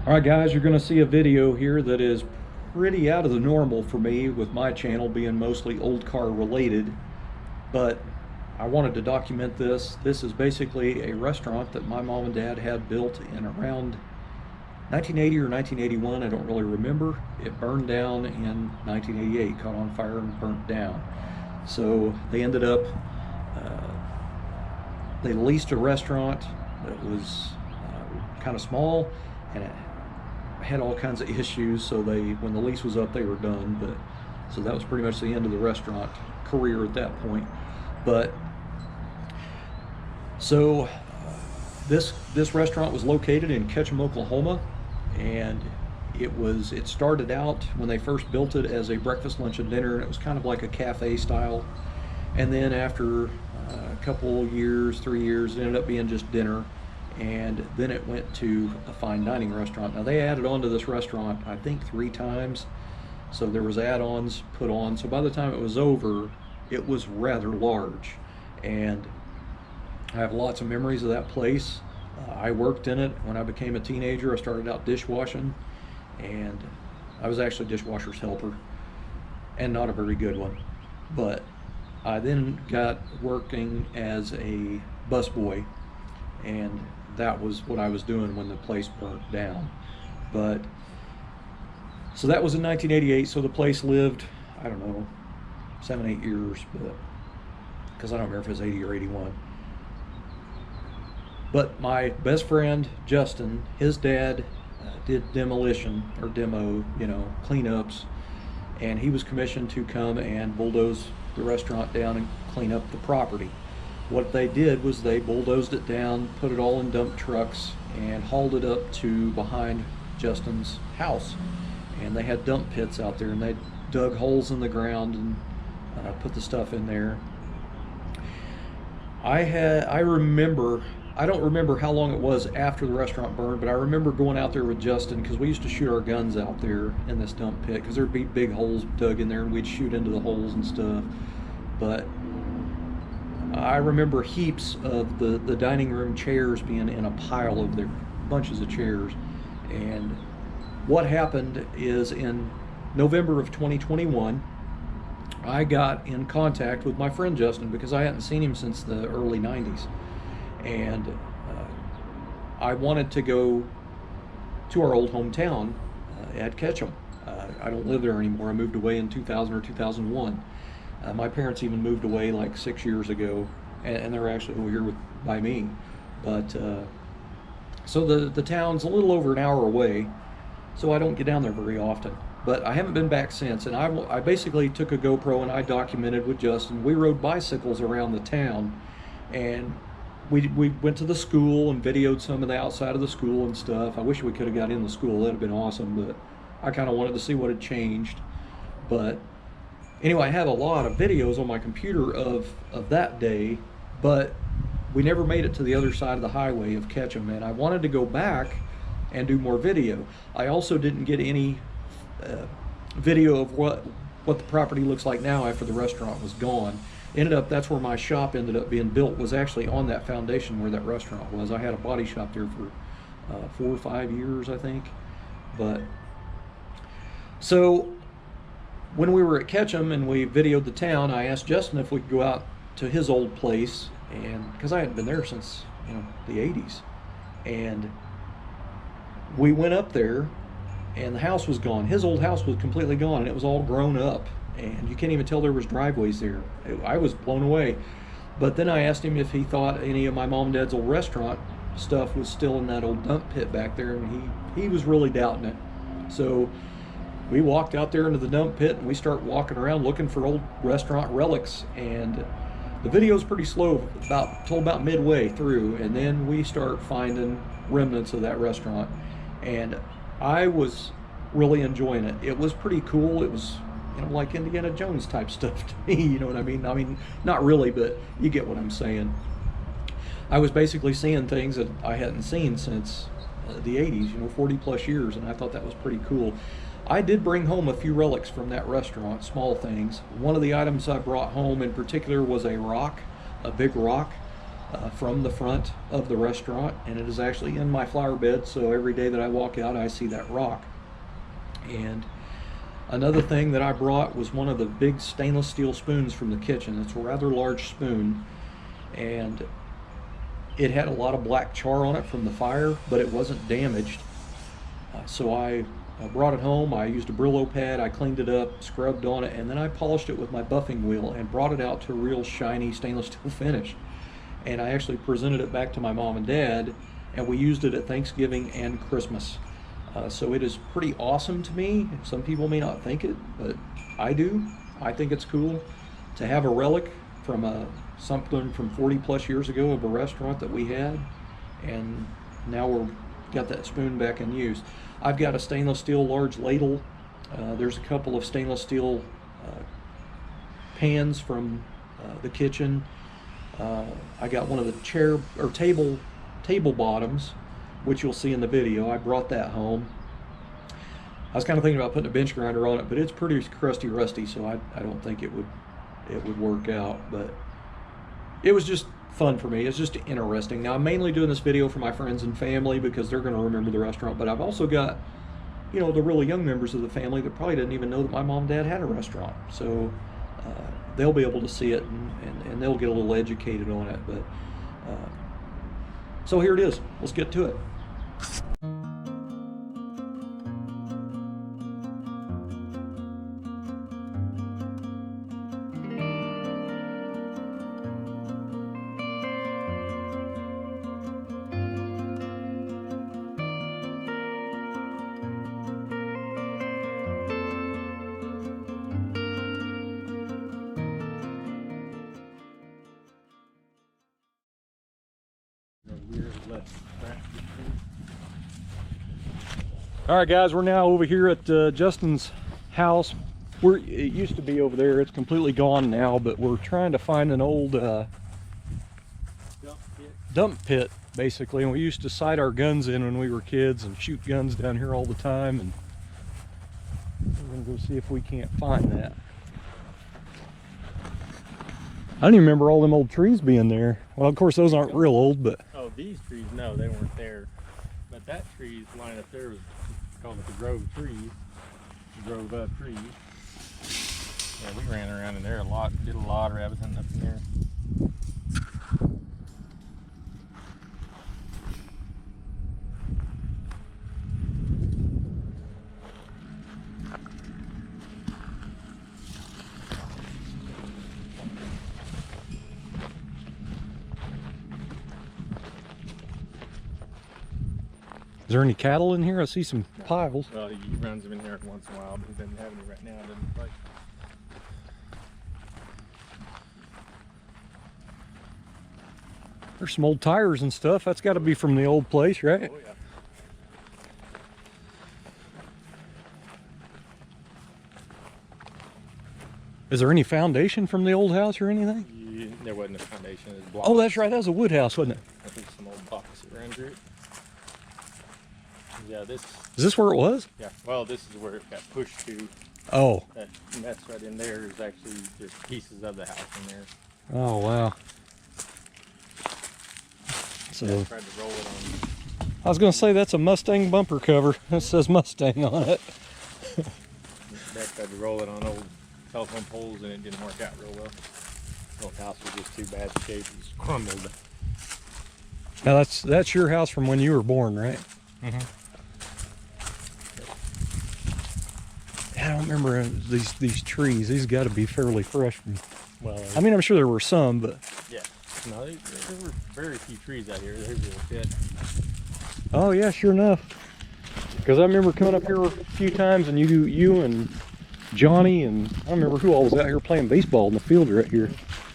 Alright guys, you're going to see a video here that is pretty out of the normal for me, with my channel being mostly old car related, but I wanted to document this. This is basically a restaurant that my mom and dad had built in around 1980 or 1981, I don't really remember. It burned down in 1988, caught on fire and burnt down. So they ended up, they leased a restaurant that was kind of small, and it had all kinds of issues, so when the lease was up, they were done. But so that was pretty much the end of the restaurant career at that point. But so this restaurant was located in Ketchum, Oklahoma, and it started out when they first built it as a breakfast, lunch, and dinner, and it was kind of like a cafe style. And then after a couple years, 3 years, it ended up being just dinner. And then it went to a fine dining restaurant. Now they added on to this restaurant, I think 3 times. So there was add-ons put on. So by the time it was over, it was rather large. And I have lots of memories of that place. I worked in it when I became a teenager. I started out dishwashing, and I was actually a dishwasher's helper, and not a very good one. But I then got working as a busboy, and that was what I was doing when the place burnt down. But so that was in 1988. So the place lived, I don't know, 7-8 years, but because I don't remember if it was 80 or 81. But my best friend Justin, his dad did demolition or demo, cleanups, and he was commissioned to come and bulldoze the restaurant down and clean up the property. What they did was they bulldozed it down, put it all in dump trucks, and hauled it up to behind Justin's house. And they had dump pits out there, and they dug holes in the ground and put the stuff in there. I remember, I don't remember how long it was after the restaurant burned, but I remember going out there with Justin, because we used to shoot our guns out there in this dump pit, because there'd be big holes dug in there, and we'd shoot into the holes and stuff. But I remember heaps of the dining room chairs being in a pile of there, bunches of chairs. And what happened is in November of 2021, I got in contact with my friend Justin, because I hadn't seen him since the early 90s. And I wanted to go to our old hometown at Ketchum. I don't live there anymore. I moved away in 2000 or 2001. My parents even moved away like 6 years ago, and they're actually over here by me. But so the town's a little over an hour away, so I don't get down there very often. But I haven't been back since, and I basically took a GoPro and I documented with Justin. We rode bicycles around the town, and we went to the school and videoed some of the outside of the school and stuff. I wish we could have got in the school. That'd have been awesome, but I kind of wanted to see what had changed. But anyway, I have a lot of videos on my computer of that day, but we never made it to the other side of the highway of Ketchum, and I wanted to go back and do more video. I also didn't get any video of what the property looks like now after the restaurant was gone. That's where my shop ended up being built, was actually on that foundation where that restaurant was. I had a body shop there for 4 or 5 years, I think. But so when we were at Ketchum and we videoed the town, I asked Justin if we could go out to his old place, and because I hadn't been there since the 80s. And we went up there, and the house was gone. His old house was completely gone, and it was all grown up, and you can't even tell there was driveways there. I was blown away. But then I asked him if he thought any of my mom and dad's old restaurant stuff was still in that old dump pit back there, and he was really doubting it. So we walked out there into the dump pit, and we start walking around looking for old restaurant relics. And the video's pretty slow, till about midway through, and then we start finding remnants of that restaurant. And I was really enjoying it. It was pretty cool. It was like Indiana Jones type stuff to me, you know what I mean? I mean, not really, but you get what I'm saying. I was basically seeing things that I hadn't seen since the 80s, 40 plus years, and I thought that was pretty cool. I did bring home a few relics from that restaurant, small things. One of the items I brought home in particular was a rock, a big rock from the front of the restaurant, and it is actually in my flower bed, so every day that I walk out I see that rock. And another thing that I brought was one of the big stainless steel spoons from the kitchen. It's a rather large spoon, and it had a lot of black char on it from the fire, but it wasn't damaged. So I brought it home. I used a Brillo pad, I cleaned it up, scrubbed on it, and then I polished it with my buffing wheel and brought it out to a real shiny stainless steel finish. And I actually presented it back to my mom and dad, and we used it at Thanksgiving and Christmas. So it is pretty awesome to me. Some people may not think it, but I do. I think it's cool to have a relic from something from 40 plus years ago of a restaurant that we had, and now we've got that spoon back in use. I've got a stainless steel large ladle. There's a couple of stainless steel pans from the kitchen. I got one of the chair or table bottoms, which you'll see in the video. I brought that home. I was kind of thinking about putting a bench grinder on it, but it's pretty crusty rusty, so I don't think it would work out. But it was just fun for me. It's just interesting. Now, I'm mainly doing this video for my friends and family because they're going to remember the restaurant, but I've also got, you know, the really young members of the family that probably didn't even know that my mom and dad had a restaurant. So they'll be able to see it, and they'll get a little educated on it. But so here it is. Let's get to it. All right, guys, we're now over here at Justin's house. It used to be over there. It's completely gone now, but we're trying to find an old dump pit, basically. And we used to sight our guns in when we were kids and shoot guns down here all the time. And we're gonna go see if we can't find that. I don't even remember all them old trees being there. Well, of course, those aren't real old, but... Oh, these trees, no, they weren't there. But that tree's line up there was called it the Grove trees. The Grove up trees. Yeah, we ran around in there a lot, did a lot of rabbit hunting up in there. Is there any cattle in here? I see some piles. Well, he runs them in here once in a while, but he doesn't have any right now. Doesn't like. There's some old tires and stuff. That's got to be from the old place, right? Oh, yeah. Is there any foundation from the old house or anything? Yeah, there wasn't a foundation. It was blocks. Oh, that's right. That was a wood house, wasn't it? I think some old blocks that ran through it. Yeah, this. Is this where it was? Yeah. Well, this is where it got pushed to. Oh. That mess right in there is actually just pieces of the house in there. Oh, wow. So I tried to roll it on. I was going to say that's a Mustang bumper cover. It says Mustang on it. Dad tried to roll it on old telephone poles and it didn't work out real well. The old house was just too bad shape. It just crumbled. Now that's your house from when you were born, right? Mm-hmm. I don't remember these trees. These got to be fairly fresh. Well, I mean, I'm sure there were some, but yeah. No, there were very few trees out here. There's a little bit. Oh yeah, sure enough. Because I remember coming up here a few times, and you and Johnny and I don't remember who all was out here playing baseball in the field right here,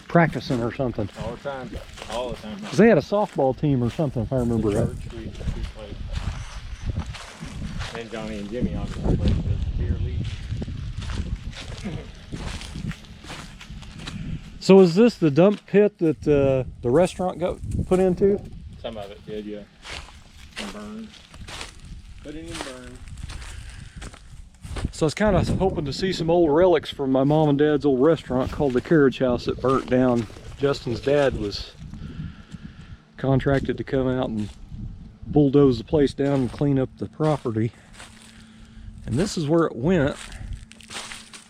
practicing or something. All the time. All the time. Because they had a softball team or something, if I remember right. We played. And Johnny and Jimmy obviously played the beer league. So is this the dump pit that the restaurant got put into? Some of it did, yeah. And burned. Put it in burned. So I was kind of hoping to see some old relics from my mom and dad's old restaurant called the Carriage House that burnt down. Justin's dad was contracted to come out and bulldoze the place down and clean up the property. And this is where it went.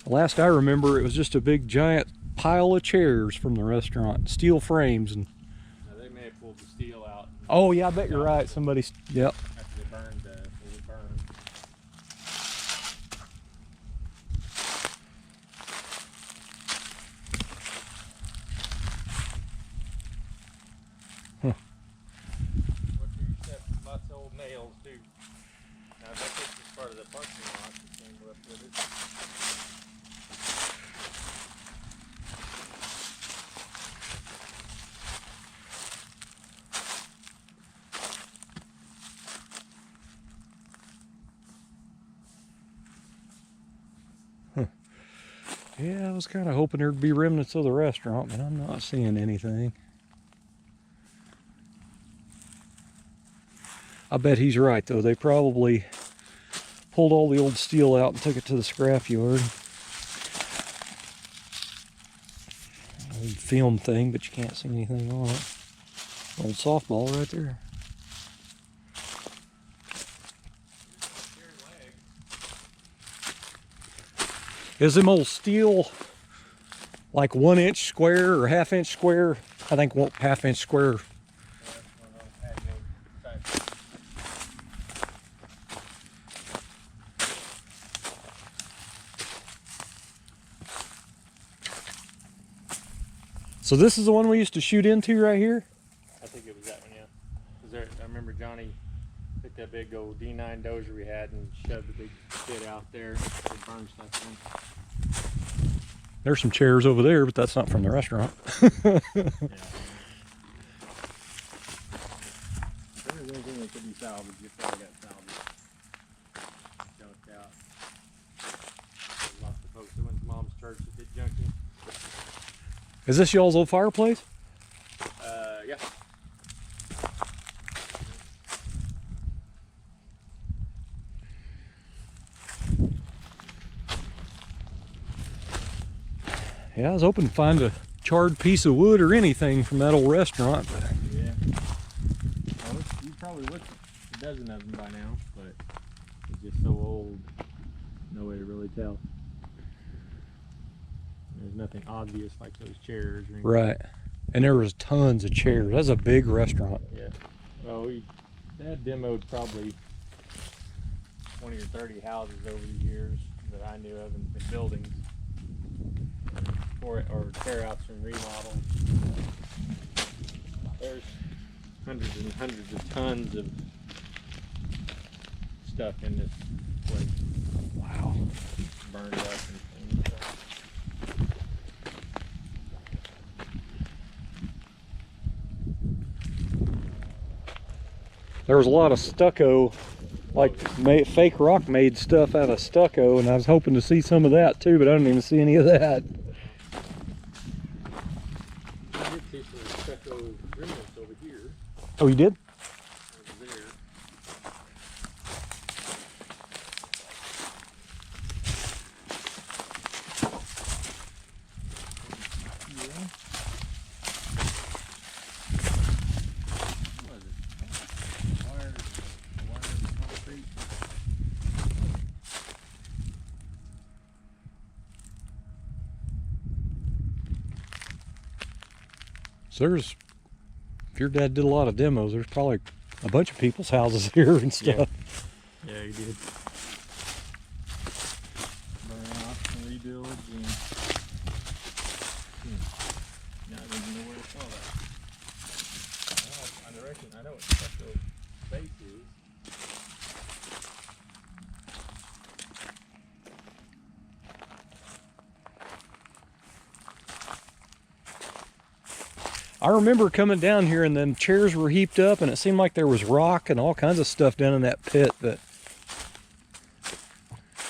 Last I remember, it was just a big giant pile of chairs from the restaurant, steel frames. And now they may have pulled the steel out. oh yeah, I bet you're right. Somebody's, yep. After they burned, it burned. Huh. Look here, you said lots of old nails too. Now I bet this is part of the parking lot that came up with it. Yeah, I was kind of hoping there'd be remnants of the restaurant, but I'm not seeing anything. I bet he's right, though. They probably pulled all the old steel out and took it to the scrap yard. Old film thing, but you can't see anything on it. Old softball right there. Is them old steel like 1 inch square or half-inch square? I think half-inch square. So this is the one we used to shoot into right here? I think it was that one, yeah. 'Cause there, I remember Johnny took that big old D9 dozer we had and shoved the big bit out there to burn stuff in. There's some chairs over there, but that's not from the restaurant. Yeah. If there's anything that could be salvaged, you probably got salvaged. Junked out. There's lots of folks that went to Mom's church that did junking. Is this y'all's old fireplace? Yeah. Yeah, I was hoping to find a charred piece of wood or anything from that old restaurant. But Yeah. Well, you probably looked at a dozen of them by now, but it's just so old, no way to really tell. There's nothing obvious like those chairs. Or anything. right. And there was tons of chairs. That's a big restaurant. Yeah. Well, they had demoed probably 20 or 30 houses over the years that I knew of in buildings. Or tear outs and remodels. There's hundreds and hundreds of tons of stuff in this place. Wow. Burned up and stuff. There was a lot of stucco, like fake rock made stuff out of stucco, and I was hoping to see some of that too, but I didn't even see any of that. I did see some stucco remnants over here. Oh, you did? Over there. Yeah. What was it? Wire concrete. So there's, if your dad did a lot of demos, there's probably a bunch of people's houses here and stuff. Yeah, he did. Burn off and rebuilds and now I don't even know where to saw that. I reckon I know what special base is. I remember coming down here and then chairs were heaped up and it seemed like there was rock and all kinds of stuff down in that pit. But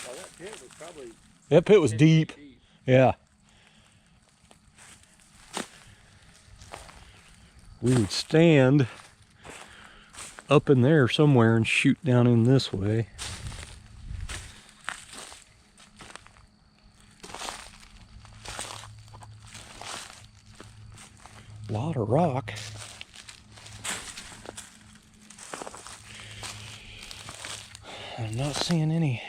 Well, that pit was probably that pit was 10 deep. feet deep. Yeah. We would stand up in there somewhere and shoot down in this way. A lot of rock. I'm not seeing any.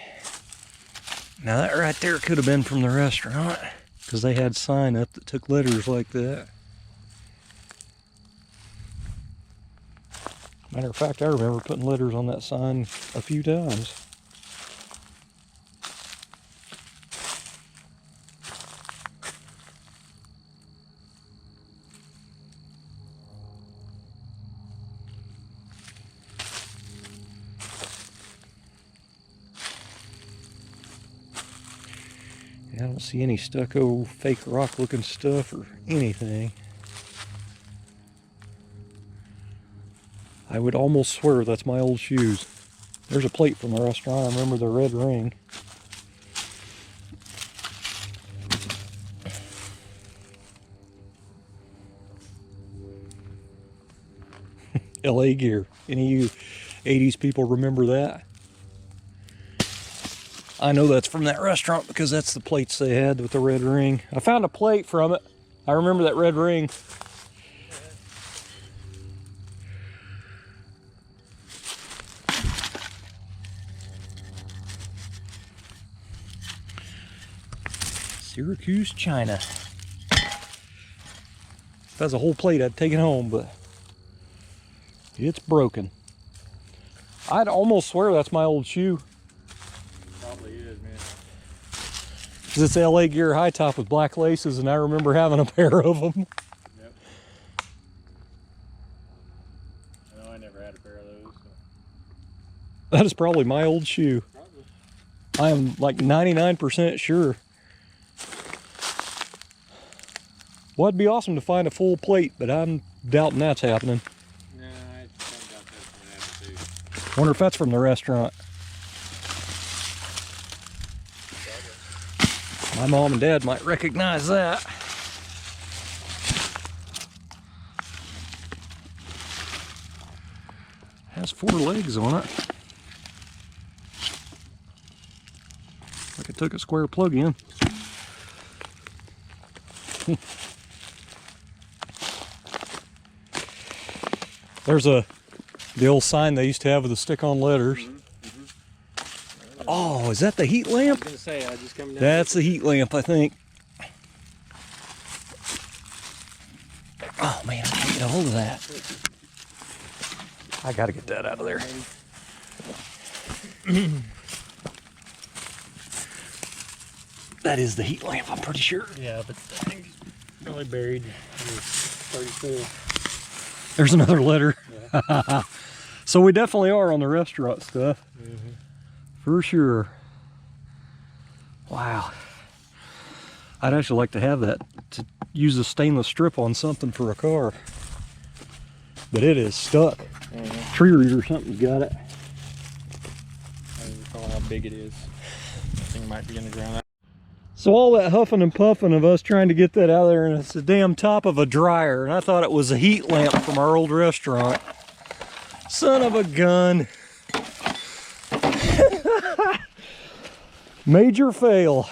Now that right there could have been from the restaurant, because they had sign up that took letters like that. Matter of fact, I remember putting letters on that sign a few times. I don't see any stucco, fake rock looking stuff or anything. I would almost swear that's my old shoes. There's a plate from the restaurant. I remember the red ring. LA gear. Any of you 80s people remember that? I know that's from that restaurant because that's the plates they had with the red ring. I found a plate from it. I remember that red ring. Syracuse, China. If that's a whole plate, I'd take it home, but it's broken. I'd almost swear that's my old shoe. Probably is, man. Because it's LA Gear high top with black laces, and I remember having a pair of them. Yep. I know I never had a pair of those. So. That is probably my old shoe. Probably. I am like 99% sure. Well, it'd be awesome to find a full plate, but I'm doubting that's happening. No, I don't doubt that's going to happen too. Wonder if that's from the restaurant. My mom and dad might recognize that. Has 4 legs on it. Like it took a square plug in. There's the old sign they used to have with the stick-on letters. Oh, is that the heat lamp? I was going to say, I just come down. That's the heat lamp, I think. Oh man, I can't get a hold of that. I gotta get that out of there. That is the heat lamp, I'm pretty sure. Yeah, but I think it's probably buried. It's 34. There's another letter. Yeah. So we definitely are on the restaurant stuff. For sure. Wow. I'd actually like to have that, to use a stainless strip on something for a car. But it is stuck. Tree root or something's got it. I don't recall how big it is. That thing might be in the ground. So all that huffing and puffing of us trying to get that out of there, and it's the damn top of a dryer, and I thought it was a heat lamp from our old restaurant. Son of a gun. Major fail.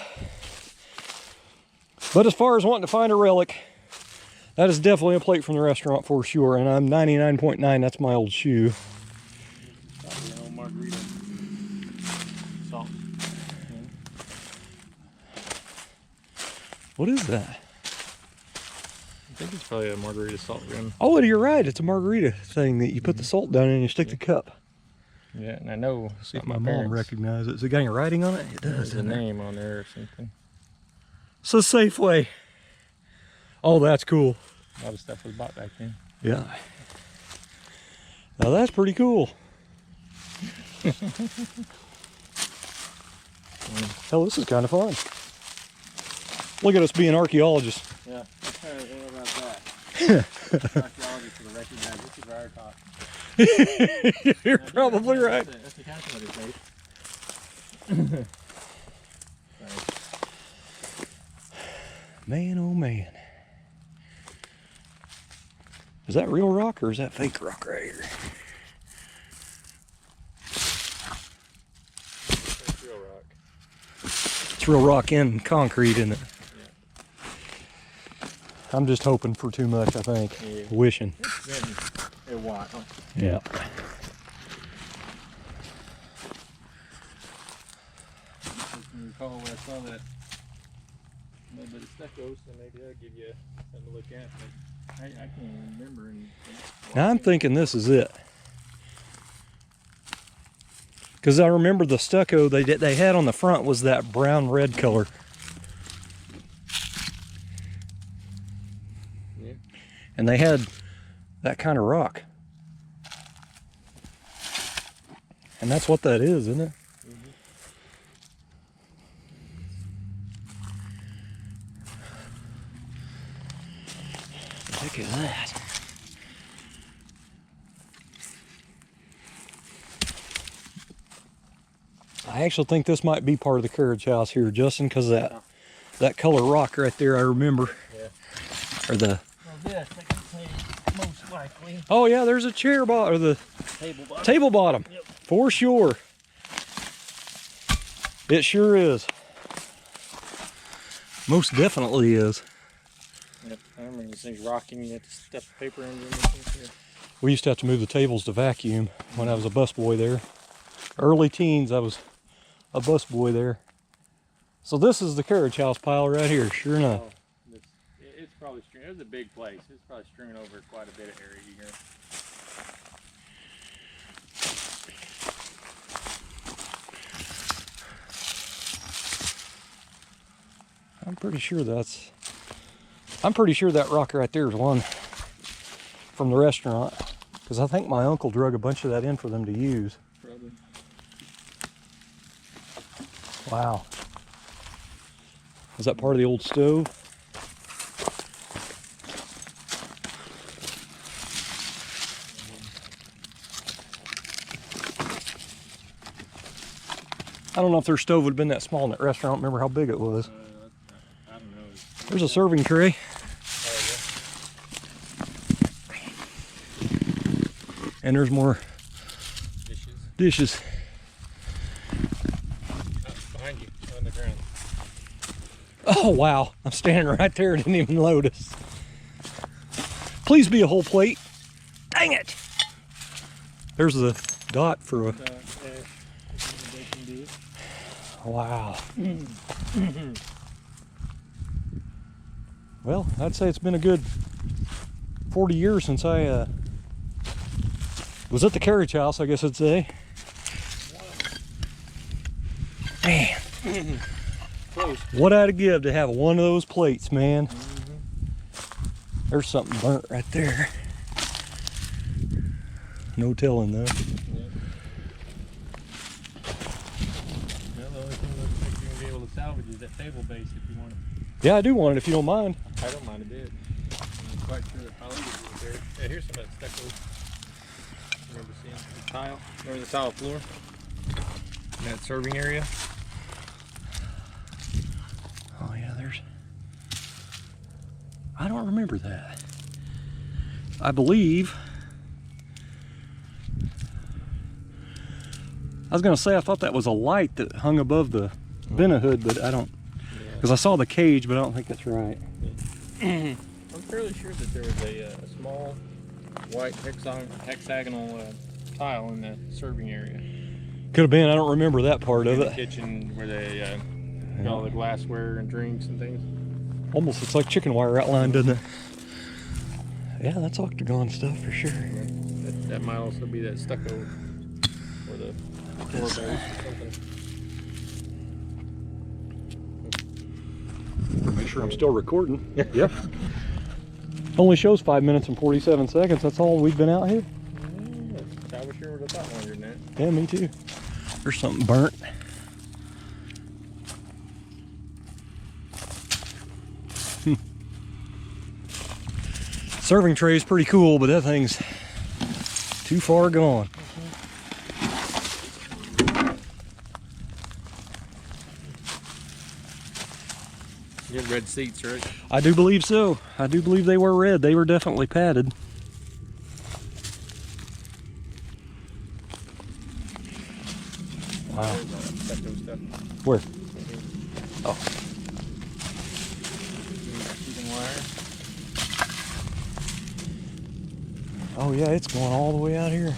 But as far as wanting to find a relic, that is definitely a plate from the restaurant for sure, and I'm 99.9 that's my old shoe. Probably an old margarita. Salt. What is that? I think it's probably a margarita salt rim. Oh, you're right. It's a margarita thing that you put the salt down in and you stick the cup. Yeah, and I know See if my mom recognizes it. Is it got any writing on it? It does. There's a name on there or something. So Safeway. Oh, that's cool. A lot of stuff was bought back then. Yeah. Now that's pretty cool. Hell, this is kind of fun. Look at us being archaeologists. Yeah, I don't know about that. Archaeologists will recognize this is our top. You're probably right. That's the calculator face. Man, oh man. Is that real rock or is that fake rock right here? That's real rock. It's real rock in concrete, isn't it? Yeah. I'm just hoping for too much, I think. Yeah. Wishing. It's been a while. Yeah. recall when I saw that little bit of stucco, so maybe that'll give you something to look at. But I can't even remember. Now I'm thinking this is it. Because I remember the stucco they had on the front was that brown red color. Yeah. And they had that kind of rock. And that's what that is, isn't it? Mm-hmm. Look at that. I actually think this might be part of the carriage house here, Justin, because that color rock right there, I remember. Yeah. Or the. Well, this I can say most likely. Oh yeah, there's a chair bottom or the Table bottom. Table bottom. Yep. For sure. It sure is. Most definitely is. Yep. I remember these things rocking. You had to stuff the paper in them. We used to have to move the tables to vacuum when I was a busboy there. Early teens, I was a busboy there. So this is the carriage house pile right here, sure enough. Oh, it's probably strewn. It was a big place. It's probably strewn over quite a bit of area here. I'm pretty sure that rock right there is one from the restaurant, because I think my uncle drug a bunch of that in for them to use. Probably. Wow. Is that part of the old stove? I don't know if their stove would have been that small in that restaurant. Remember how big it was. I don't know. There's a serving tray. And there's more dishes. Behind you, on the ground. Oh wow, I'm standing right there, didn't even notice. Please be a whole plate. Dang it! There's the dot for a... Wow. Well, I'd say it's been a good 40 years since I was at the carriage house, I guess I'd say. Man. Close. What I'd give to have one of those plates, man. There's something burnt right there. No telling though. Salvage is that table base if you want it. Yeah, I do want it if you don't mind. I don't mind a bit. I'm quite sure that probably is there. Yeah, here's some of that stucco. Remember seeing the tile? Remember the tile floor? In that serving area? Oh yeah, I don't remember that. I believe. I was gonna say I thought that was a light that hung above the Bena hood, but I don't, because I saw the cage, but I don't think that's right. I'm fairly sure that there was a small white hexagonal tile in that serving area. Could have been. I don't remember that part of In it. the kitchen where they got all the glassware and drinks and things. Almost looks like chicken wire outline, doesn't it? Yeah, that's octagon stuff for sure. That might also be that stucco or the floor base or something. Make sure I'm still recording. Yep. Only shows 5 minutes and 47 seconds. That's all we've been out here. I wish you would have thought longer than that. Yeah, me too. There's something burnt. Serving tray is pretty cool, but that thing's too far gone. You had red seats, right? I do believe so. I do believe they were red. They were definitely padded. Wow. Where? Oh. Oh yeah, it's going all the way out here.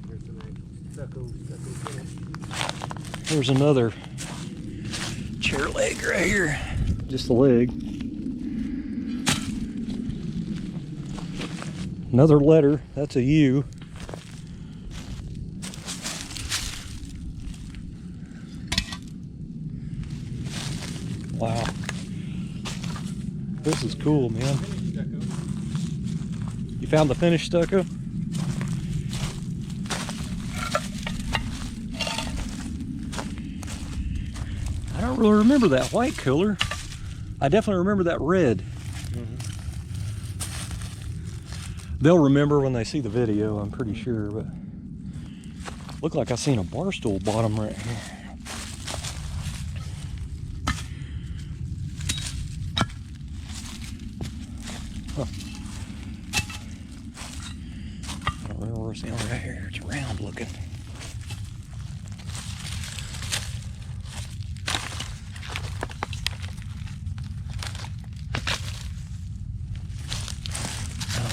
There's some There's another chair leg right here. Just the leg. Another letter. That's a U. Wow. This is cool, man. You found the finished stucco? I don't really remember that white color. I definitely remember that red. They'll remember when they see the video, I'm pretty sure, but looked like I seen a bar stool bottom right here. Huh. I don't remember where it's right here. It's round looking.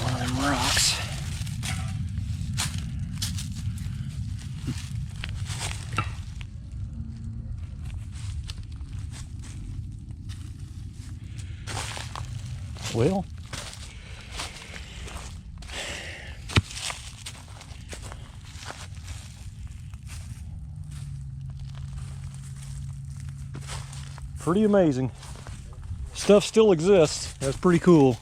One of them rocks. Well, pretty amazing. Stuff still exists. That's pretty cool.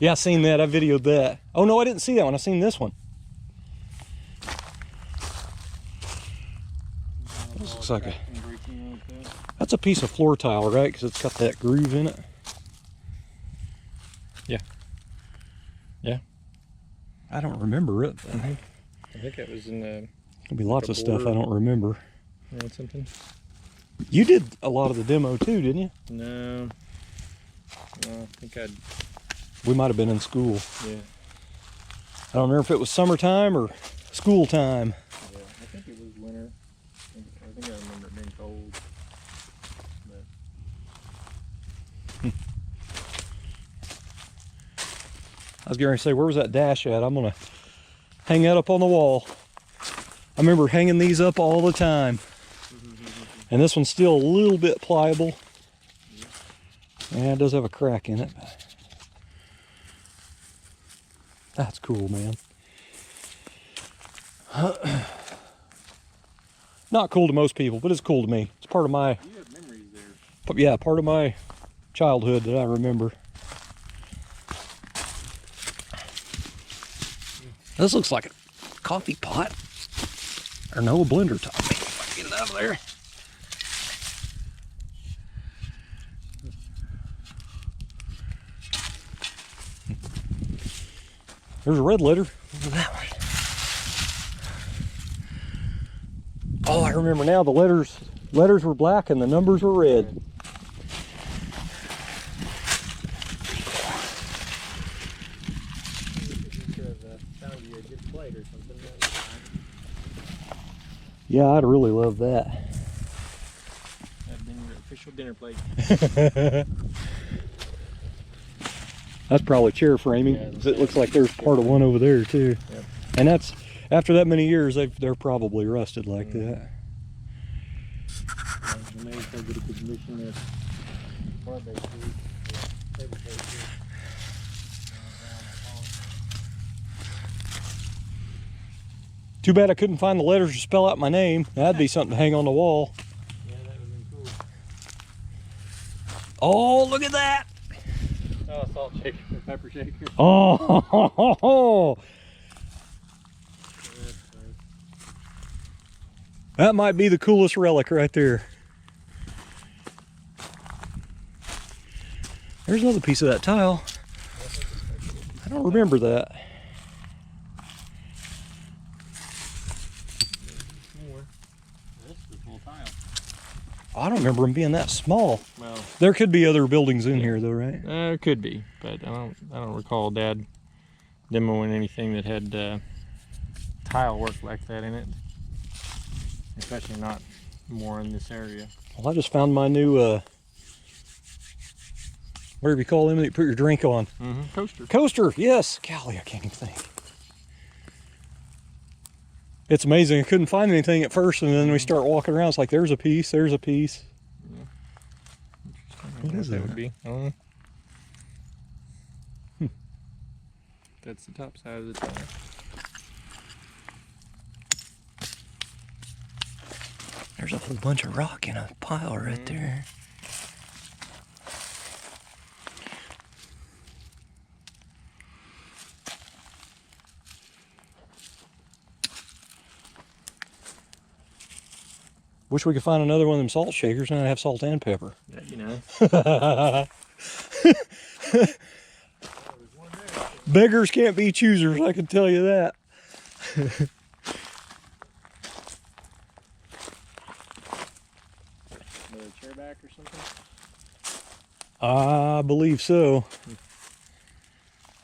Yeah, I seen that. I videoed that. Oh no, I didn't see that one. I seen this one. This looks like a... That's a piece of floor tile, right? Because it's got that groove in it. Yeah. Yeah. I don't remember it. I think it was in the... There'll be lots of stuff I don't remember. Something. You did a lot of the demo too, didn't you? No. I think I'd... We might have been in school. Yeah. I don't remember if it was summertime or school time. Yeah, I think it was winter. I think I remember it being cold. But... I was going to say, where was that dash at? I'm going to hang that up on the wall. I remember hanging these up all the time. And this one's still a little bit pliable. Yeah, it does have a crack in it. That's cool, man. Not cool to most people, but it's cool to me. It's part of my... You have memories there. Yeah, part of my childhood that I remember. This looks like a coffee pot. Or no, a blender top. Get it out of there. There's a red letter. Look at that one. Oh, I remember now. The letters were black and the numbers were red. Yeah, I'd really love that. That'd been your official dinner plate. That's probably chair framing. Yeah, it looks like there's part of one over there too. Yep. And that's after that many years, they're probably rusted like that. Too bad I couldn't find the letters to spell out my name. That'd be something to hang on the wall. Yeah, that would have been cool. Oh, look at that! Oh, salt shaker, pepper shaker. Oh, that might be the coolest relic right there. There's another piece of that tile. I don't remember that. I don't remember them being that small. Well, there could be other buildings in here though, right? There could be, but I don't recall Dad demoing anything that had tile work like that in it. Especially not more in this area. Well, I just found my new, whatever you call them that you put your drink on. Coaster. Coaster, yes. Golly, I can't even think. It's amazing. I couldn't find anything at first, and then we start walking around. It's like, there's a piece, there's a piece. Yeah. What is that that? would be? I don't know. That's the top side of the tire. There's a whole bunch of rock in a pile right there. Wish we could find another one of them salt shakers and I'd have salt and pepper. That'd be nice. Beggars can't be choosers, I can tell you that. Another chair back or something? I believe so.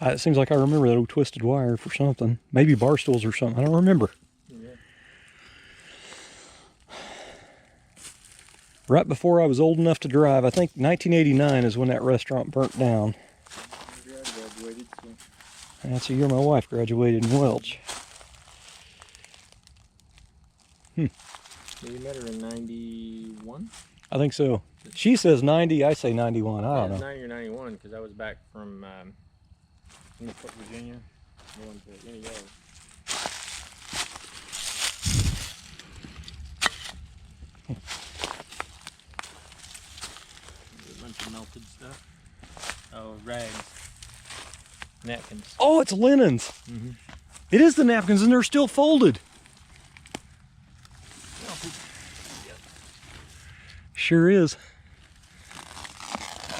It seems like I remember that old twisted wire for something. Maybe bar stools or something. I don't remember. Yeah. Right before I was old enough to drive, I think 1989 is when that restaurant burnt down. I graduated, so. And that's the year my wife graduated in Welch. You met her in 91? I think so. She says 90, I say 91. I don't know. 90 or 91, because I was back from Newport, Virginia, going to Indiana. A bunch of melted stuff. Oh, rags. Napkins. Oh, it's linens. It is the napkins, and they're still folded. Sure is.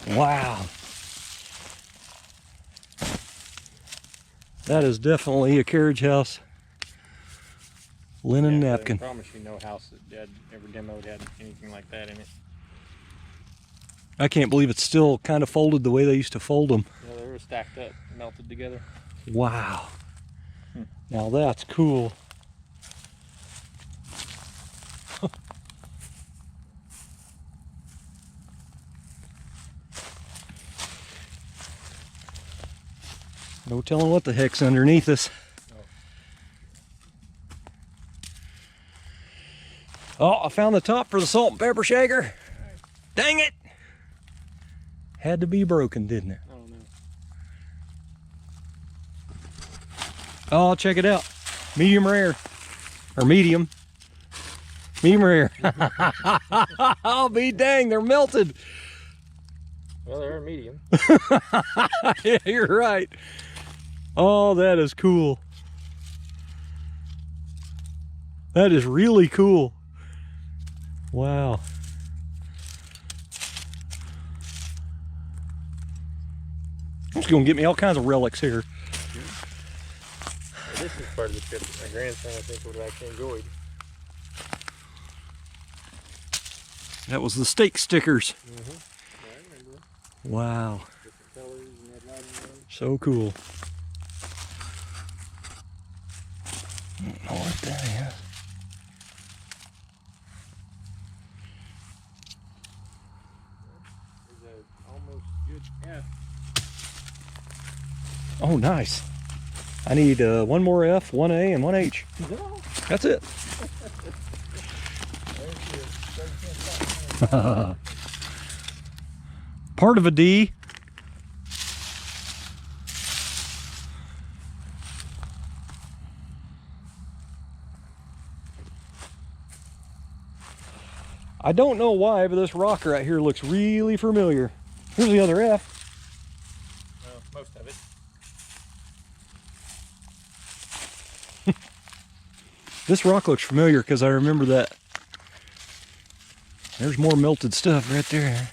Wow. That is definitely a Carriage House linen napkin. I promise you no house that Dad ever demoed had anything like that in it. I can't believe it's still kind of folded the way they used to fold them. Yeah, they were stacked up, melted together. Wow. Now that's cool. No telling what the heck's underneath us. Oh, I found the top for the salt and pepper shaker. Dang it! Had to be broken, didn't it? Oh no. Oh, check it out. Medium rare. Or medium. Medium rare. I'll be dang, they're melted. Well, they're medium. Yeah, you're right. Oh, that is cool. That is really cool. Wow. It's gonna get me all kinds of relics here. Well, this is part of the trip that my grandson, I think, would have actually enjoyed. That was the steak stickers. Yeah, I remember them. Wow. Different colors and red lighting on them. So cool. I don't know what that is. There's a almost good F. Oh, nice. I need one more F, one A, and one H. That's it. Part of a D. I don't know why, but this rock right here looks really familiar. Here's the other F. Well, most of it. This rock looks familiar because I remember that. There's more melted stuff right there.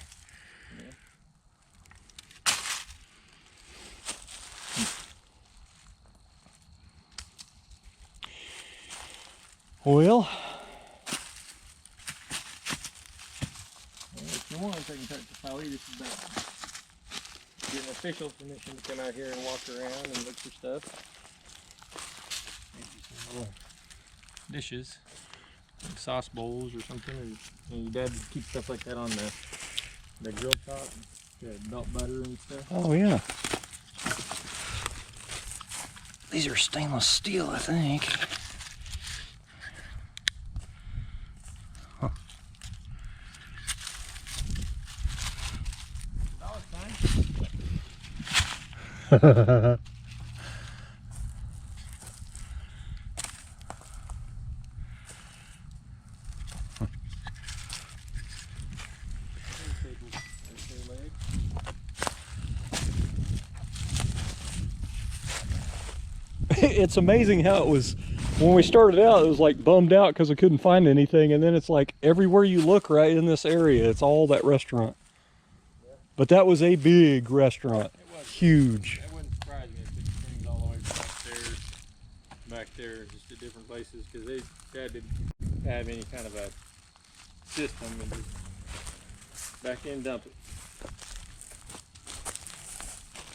Well, If you want, I can touch the Polly. This is about getting official permission to come out here and walk around and look for stuff. Maybe some little dishes. like sauce bowls or something. And your dad would keep stuff like that on the grill top, melt butter and stuff. Oh yeah. These are stainless steel, I think. Huh. It's amazing how it was when we started out. It was like bummed out because I couldn't find anything, and then it's like everywhere you look right in this area, it's all that restaurant. Yeah. But that was a big restaurant. It was huge. That wouldn't surprise me if it springs all the way back there, just to different places, because Dad didn't have any kind of a system, and just back in, dump it.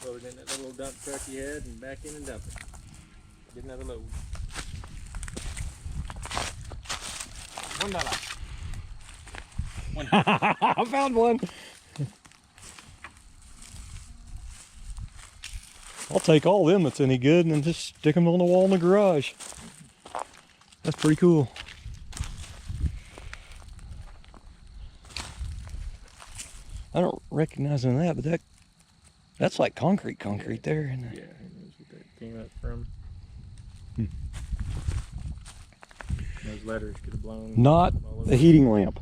Throw it in that little dump truck he had, and back in and dump it. Get another load. $1. I found one. I'll take all them that's any good and then just stick them on the wall in the garage. That's pretty cool. I don't recognize any of that, but that's like concrete there. Isn't it? Yeah, that's what that came up from. Those letters could have blown. Not a heating lamp.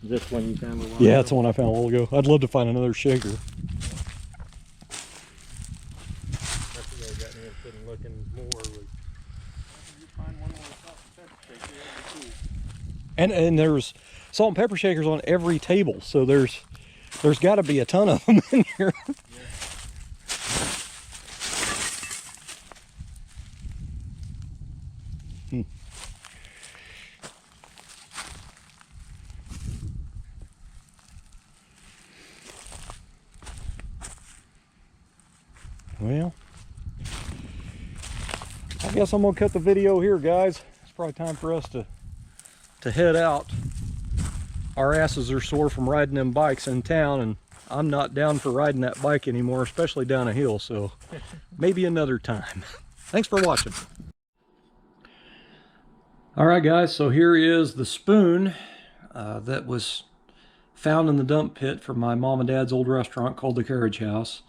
Is this one you found a while Yeah, ago? that's the one I found a while ago. I'd love to find another shaker. That's what got me interested in looking more. Was, you find one more salt and pepper shaker, that'd be cool. And there's salt and pepper shakers on every table, so there's got to be a ton of them in here. Yeah. Well, I guess I'm gonna cut the video here, guys. It's probably time for us to head out. Our asses are sore from riding them bikes in town, and I'm not down for riding that bike anymore, especially down a hill, so maybe another time. Thanks for watching. All right, guys, so here is the spoon that was found in the dump pit from my mom and dad's old restaurant called the Carriage House.